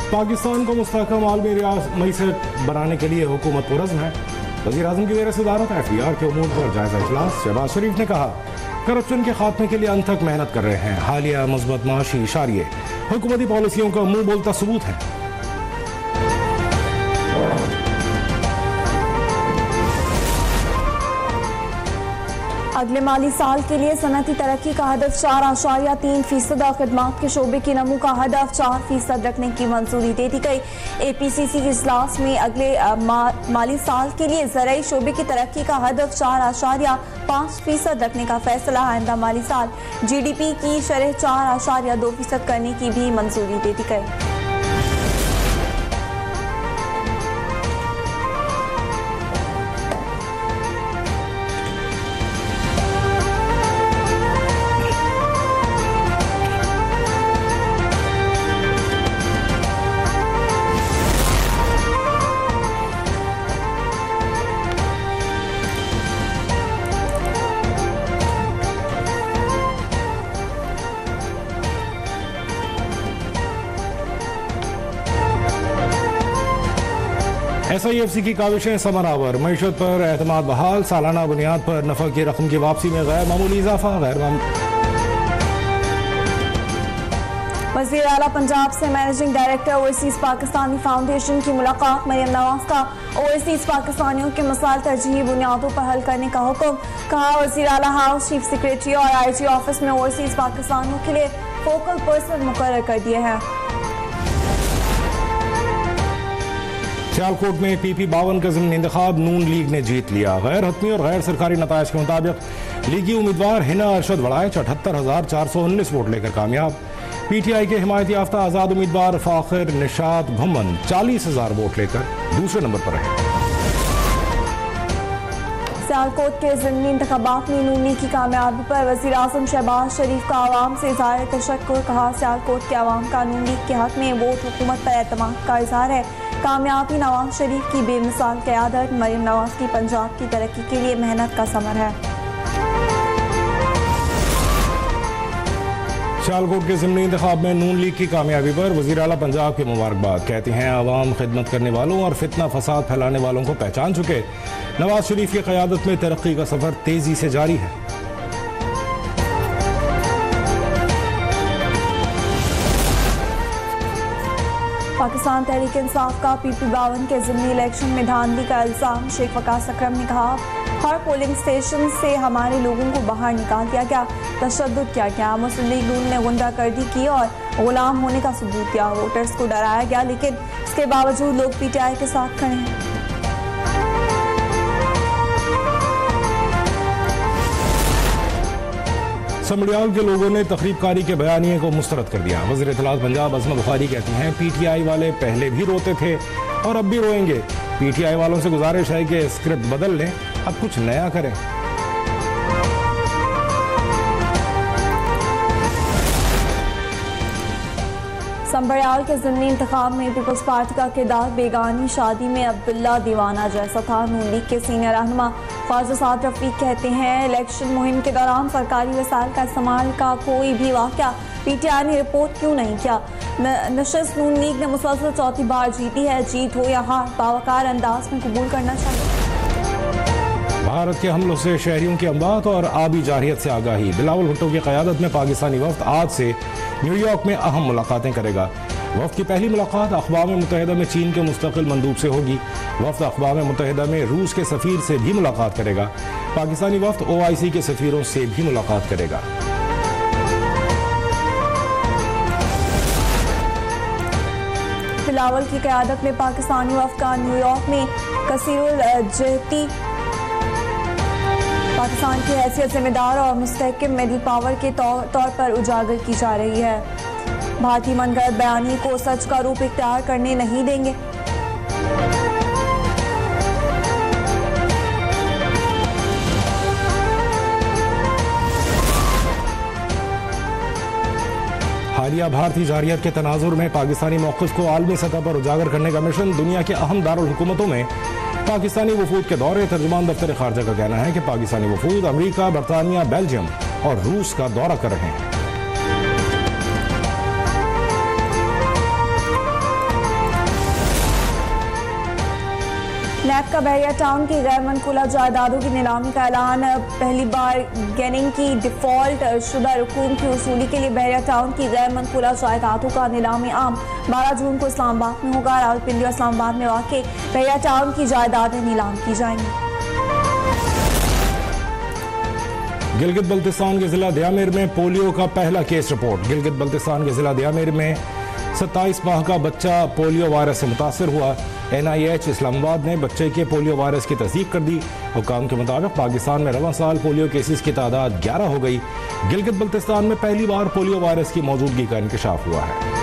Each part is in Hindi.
पाकिस्तान को मुस्तहकम आलमी मईशत बनाने के लिए हुकूमत पुरज़्म है। वज़ीर-ए-आज़म की ज़ेर सदारत एफबीआर के उमूर पर जायज़ा इजलास। शहबाज शरीफ ने कहा करप्शन के खात्मे के लिए अनथक मेहनत कर रहे हैं। हालिया मुस्बत माशी इशारे हुकूमती पॉलिसियों का मुंह बोलता सबूत है। अगले माली साल के लिए सनती तरक्की का हदफ 4.3% और खिदमात के शोबे की नमू का हदफ 4% रखने की मंजूरी दे दी गई। APCC के इजलास में अगले माली साल के लिए ज़राई शोबे की तरक्की का हदफ 4.5% रखने का फैसला। आइंदा माली साल GDP की शरह 4.2% करने की भी मंजूरी दे दी गई। SIFC की काविशें समरावर। मईशत पर एतमाद बहाल। सालाना बुनियाद पर नफ़ा की रकम की वापसी में गैर मामूली इजाफा। वज़ीर आला पंजाब से managing director overseas Pakistani foundation की मुलाकात। मरियम नवाज का ओवरसीज पाकिस्तानियों के मसाइल तरजीही बुनियादों पर हल करने का हुक्म। कहा वज़ीर आला हाउस चीफ सेक्रेटरी और IG ऑफिस में ओवरसीज पाकिस्तानियों के लिए फोकल पर्सन मुकर्रर कर दिए हैं। सियालकोट में PP 52 का ज़िमनी इंतखाब नून लीग ने जीत लिया। गैर हतमी और गैर सरकारी नताइज के मुताबिक लीगी उम्मीदवार हिना अरशद वड़ाइच 78,419 वोट लेकर कामयाब। PTI के हिमायत याफ्ता आज़ाद उम्मीदवार फाखिर निशात भुम्मन 40,000 वोट लेकर दूसरे नंबर पर रहे। सियालकोट के ज़िमनी इंतखाबात में नून लीग की कामयाबी पर वज़ीर आज़म शहबाज शरीफ का आवाम से इज़हार तशक्कुर। कहा सियालकोट के आवाम का नून लीग के हक में वोट हुकूमत पर एतमाद का इज़हार है। कामयाबी नवाज शरीफ की बेमिसाल क़यादत मरियम नवाज की पंजाब की तरक्की के लिए मेहनत का समर है। सियालकोट के ज़िमनी इंतखाब में नून लीग की कामयाबी पर वज़ीर आला पंजाब की मुबारकबाद। कहते हैं आवाम खिदमत करने वालों और फितना फसाद फैलाने वालों को पहचान चुके। नवाज शरीफ की क़यादत में तरक्की का सफ़र तेज़ी से जारी है। पाकिस्तान तहरीक इंसाफ का PP 52 के ज़िमनी इलेक्शन में धांधली का इल्ज़ाम। शेख वकास अकरम ने कहा हर पोलिंग स्टेशन से हमारे लोगों को बाहर निकाल दिया गया, तशद्दुद किया गया। मुस्लिम लीग नून ने गुंडागर्दी की और गुलाम होने का सबूत दिया। वोटर्स को डराया गया, लेकिन इसके बावजूद लोग PTI के साथ खड़े हैं। समड़ियाल के लोगों ने तखरीबकारी के बयानिए को मुस्तरद कर दिया। वज़ीर इत्तलात पंजाब अज़मा बुखारी कहती हैं PTI वाले पहले भी रोते थे और अब भी रोएंगे। PTI वालों से गुजारिश है कि स्क्रिप्ट बदल लें, अब कुछ नया करें। समड़ियाल के ज़िमनी इंतखाब में पीपल्स पार्टी का किरदार बेगानी शादी में अब्दुल्ला दीवाना जैसा था। नून लीग के सीनियर रहनुमा ख्वाजा साद रफीक कहते हैं इलेक्शन मुहिम के दौरान सरकारी वसाइल का इस्तेमाल का कोई भी वाक़या PTI ने रिपोर्ट क्यों नहीं किया। नशस्त नून लीग ने मुसलसल चौथी बार जीती है। जीत हो या हार बावकार अंदाज में कबूल करना चाहिए। भारत के हमलों से शहरियों की अमवात और आबी जारहियत से आगाही। बिलावल भुट्टो की क़यादत में पाकिस्तानी वफ़द आज से न्यूयॉर्क में अहम मुलाकातें करेगा। वफ़द की पहली मुलाकात अक़वाम मुत्तहिदा में चीन के मुस्तक़िल मंदूब से होगी। वफ़द अक़वाम मुत्तहिदा में रूस के सफ़ीर से भी मुलाकात करेगा। पाकिस्तानी वफ़द OIC के सफ़ीरों से भी मुलाकात करेगा। बिलावल की क़यादत में पाकिस्तानी वफ़द का न्यूयॉर्क में कसीरुल जहती पाकिस्तान की हैसियत जिम्मेदार और मुस्तहकम मिडल पावर के तौर पर उजागर की जा रही है। भारतीय मनगढ़ंत बयानी को सच का रूप इख्तियार करने नहीं देंगे। हालिया भारतीय जारहियत के तनाजुर में पाकिस्तानी मौक़िफ़ को आलमी सतह पर उजागर करने का मिशन। दुनिया के अहम दारुल हुकूमतों में पाकिस्तानी वफूद के दौरे। तर्जुमान दफ्तर खारजा का कहना है कि पाकिस्तानी वफूद अमरीका, बरतानिया, बेल्जियम और रूस का दौरा कर रहे हैं। नैब का बहरिया टाउन की गैर मनकूला जायदादों की नीलामी का ऐलान। पहली बार गैनिंग की डिफॉल्ट शुदा रकूम की वसूली के लिए बहरिया टाउन की गैर मनकूला जायदादों का नीलामी आम 12 जून को इस्लामाबाद में होगा। रावलपिंडी और इस्लामाबाद में वाक़ई बहरिया टाउन की जायदादें नीलाम की जाएंगी। गिलगित बल्तिस्तान के जिला दयामिर में पोलियो का पहला केस रिपोर्ट। गिलगित बल्तिस्तान के जिला दयामिर में 27 माह का बच्चा पोलियो वायरस से मुतासर हुआ। NIH इस्लामाबाद ने बच्चे के पोलियो वायरस की तस्दीक कर दी। हुकाम के मुताबिक पाकिस्तान में रवां साल पोलियो केसेस की तादाद 11 हो गई। गिलगित बल्तिस्तान में पहली बार पोलियो वायरस की मौजूदगी का इंकशाफ हुआ है।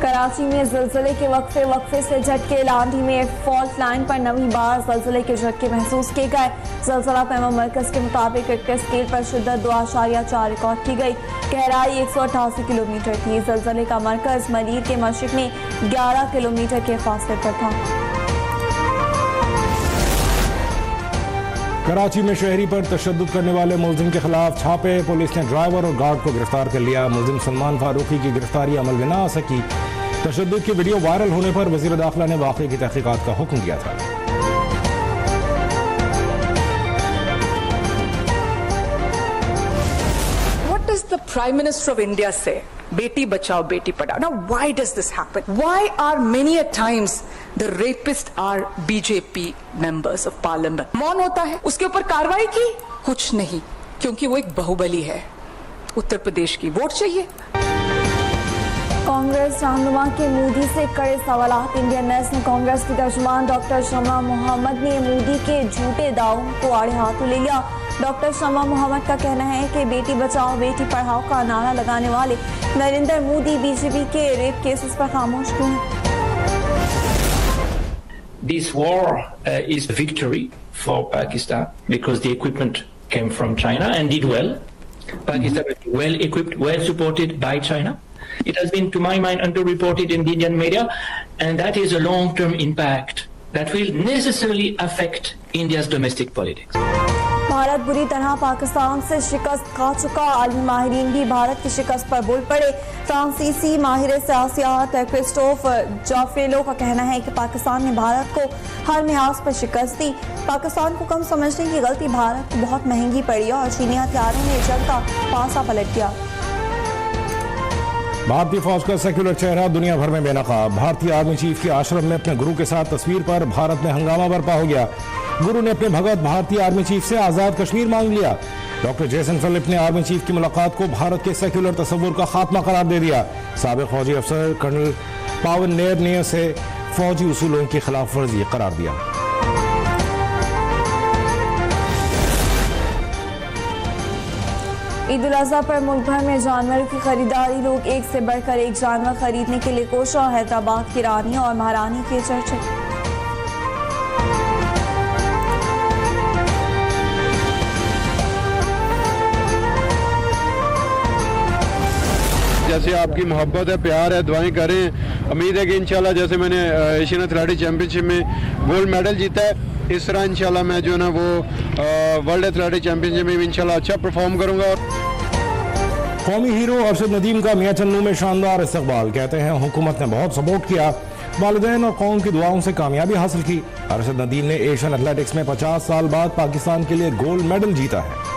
कराची में ज़लज़ले के वक्फे से झटके। लांडी में फॉल्ट लाइन पर नवी बार ज़लज़ले के झटके महसूस किए गए। ज़लज़ला पैमा मरकज़ के मुताबिक रिक्टर स्केल पर शिद्दत 2.4 रिकॉर्ड की गई। गहराई 188 किलोमीटर थी। ज़लज़ले का मरकज़ मलीर के मशरिक में 11 किलोमीटर के फासले पर था। कराची में शहरी पर तशद्दुद करने वाले मुलजिम के खिलाफ छापे। पुलिस ने ड्राइवर और गार्ड को गिरफ्तार कर लिया। मुलजिम सलमान फारूकी की गिरफ्तारी अमल में न आ सकी। तशद्दुद की वीडियो वायरल होने पर वज़ीर दाखिला ने वाक़े की तहक़ीक़ात का हुक्म दिया था। What does the Prime Minister of India say? Beti bachao, beti padhao. Now, why does this happen? Why are many a times the rapists are BJP members of Parliament? मौन होता है, उसके ऊपर कार्रवाई की कुछ नहीं, क्योंकि वो एक बाहुबली है। उत्तर प्रदेश की वोट चाहिए। कांग्रेस रहनुमा के मोदी से कड़े सवालात। इंडियन नेशनल कांग्रेस की तर्जुमान डॉक्टर शमा मोहम्मद ने मोदी के झूठे दावों को आड़े हाथों ले लिया। डॉक्टर शमा मोहम्मद का कहना है कि बेटी बचाओ बेटी पढ़ाओ का नारा लगाने वाले नरेंद्र मोदी बीजेपी के रेप केसेस पर खामोश क्यों हैं? This war is a victory for Pakistan because the equipment came from China and did well. Pakistan is well equipped, well supported by China. It has been, to my mind, underreported in the Indian media, and that is a long-term impact that will necessarily affect India's domestic politics. Bharat बुरी तरह पाकिस्तान से शिकस्त खा चुका। आलमी माहिरीन भी भारत की शिकस्त पर बोल पड़े। फ्रांसीसी माहिर सियासत क्रिस्टोफ जाफेलो का कहना है कि पाकिस्तान ने भारत को हर लिहाज पर शिकस्त दी। पाकिस्तान को कम समझने की गलती भारत को बहुत महंगी पड़ी और चीनी हथियारों ने जंग का पासा पलट दिया। भारतीय फौज का सेक्युलर चेहरा दुनिया भर में बेनकाब। भारतीय आर्मी चीफ के आश्रम में अपने गुरु के साथ तस्वीर पर भारत में हंगामा बरपा हो गया। गुरु ने अपने भगत भारतीय आर्मी चीफ से आजाद कश्मीर मांग लिया। डॉक्टर जेसन फिलिप ने आर्मी चीफ की मुलाकात को भारत के सेक्युलर तस्वुर का खात्मा करार दे दिया। साबिक फौजी अफसर कर्नल पावन नेर ने उसे फौजी उसूलों की खिलाफ वर्जी करार दिया। ईद उल अज़हा पर मुल्क भर में जानवरों की खरीदारी। लोग एक से बढ़कर एक जानवर खरीदने के लिए कोशा। हैदराबाद की रानी और महारानी के चर्चे। जैसे आपकी मोहब्बत है, प्यार है, दुआएं करें। उम्मीद है कि इंशाल्लाह जैसे मैंने एशियन एथलेटिक्स चैंपियनशिप में गोल्ड मेडल जीता है, इस तरह इंशाल्लाह मैं जो ना वो वर्ल्ड एथलेटिक्स चैंपियनशिप में भी इंशाल्लाह अच्छा परफॉर्म करूंगा। कौमी हीरो अरशद नदीम का मियां चन्नू में शानदार इस्तकबाल। कहते हैं हुकूमत ने बहुत सपोर्ट किया, वालिदैन और कौम की दुआओं से कामयाबी हासिल की। अरशद नदीम ने एशियन एथलेटिक्स में 50 साल बाद पाकिस्तान के लिए गोल्ड मेडल जीता है।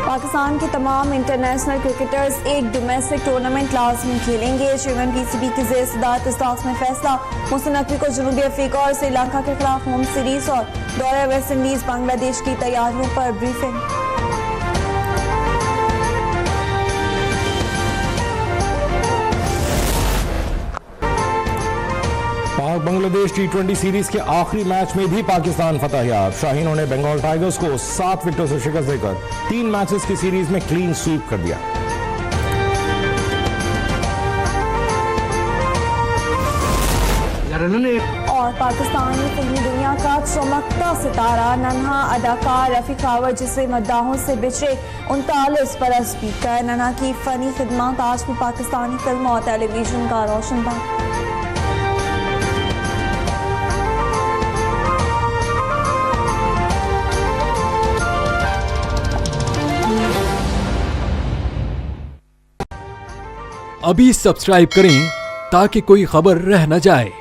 पाकिस्तान के तमाम इंटरनेशनल क्रिकेटर्स एक डोमेस्टिक टूर्नामेंट लाजमी खेलेंगे। श्रीलंका पीसीबी की ज़ेर सदारत इजलास में फैसला। मोहसिन नकवी को जनूबी अफ्रीका और श्रीलंका के खिलाफ होम सीरीज और दौरे वेस्ट इंडीज बांग्लादेश की तैयारियों पर ब्रीफिंग। पाक बांग्लादेश T20 सीरीज के आखिरी मैच में भी पाकिस्तान फतहयाब। शाहीनों ने बंगाल टाइगर्स को 7 विकेटों से शिकस्त देकर 3 मैचेस की सीरीज में क्लीन स्वीप कर दिया। और पाकिस्तानी फिल्मी दुनिया का चमकता सितारा नन्हा अदाकार रफीक रावत जिसे मद्दाहों से बिछड़े 39 बरस बीत गए। नन्हा की फनी खिदमत आज भी पाकिस्तानी फिल्म और टेलीविजन का रोशन था। अभी सब्सक्राइब करें ताकि कोई खबर रह न जाए।